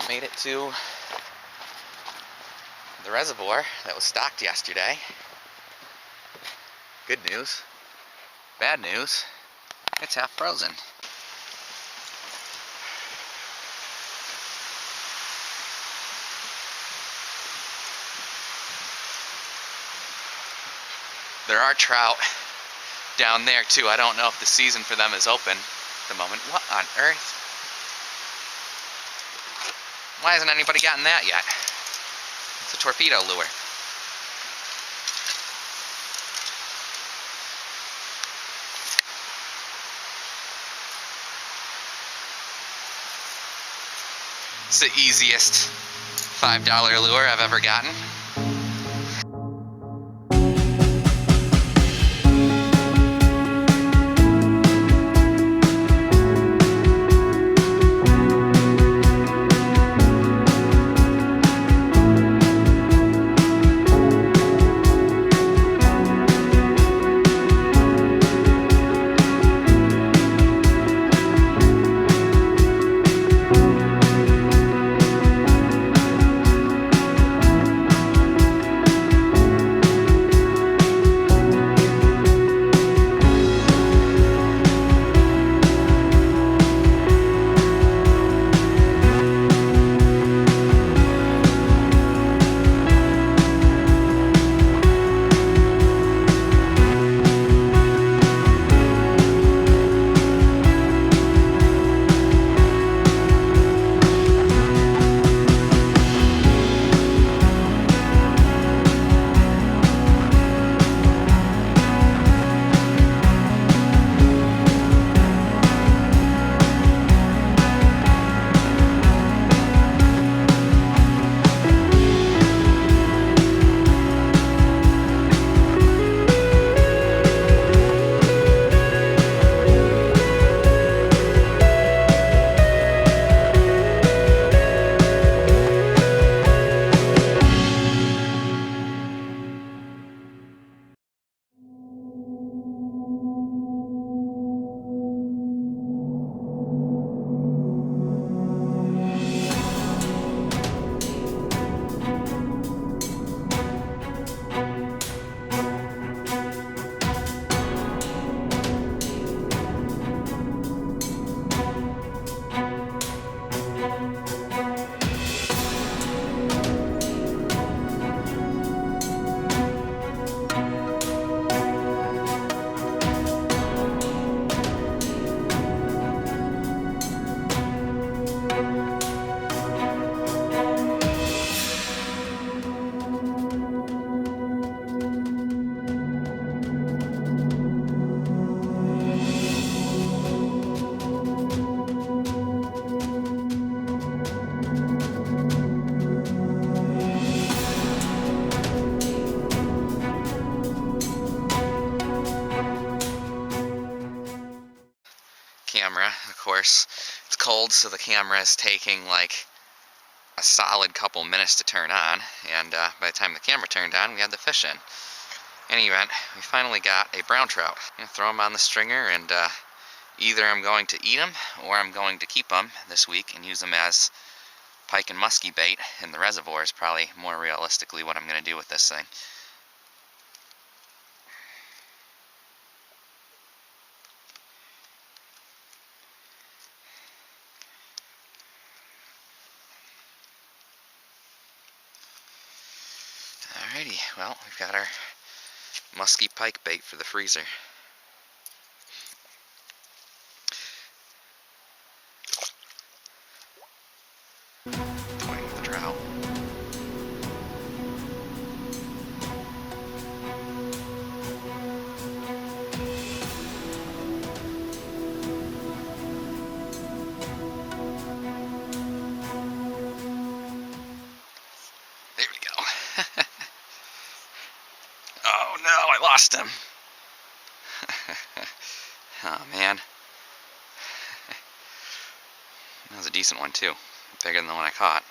Made it to the reservoir that was stocked yesterday. Good news. Bad news, it's half frozen. There are trout down there too. I don't know if the season for them is open at the moment. What on earth? Why hasn't anybody gotten that yet? It's a torpedo lure. It's the easiest $5 lure I've ever gotten. Camera, of course, it's cold, so the camera is taking like a solid couple minutes to turn on, and by the time the camera turned on, we had the fish in. In any event, we finally got a brown trout. I'm going to throw them on the stringer, and either I'm going to eat them or I'm going to keep them this week and use them as pike and muskie bait in the reservoir is probably more realistically what I'm going to do with this thing. Alrighty, well, we've got our musky pike bait for the freezer. Toying with the trout. There we go. Oh no, I lost him. Oh man. That was a decent one too. Bigger than the one I caught.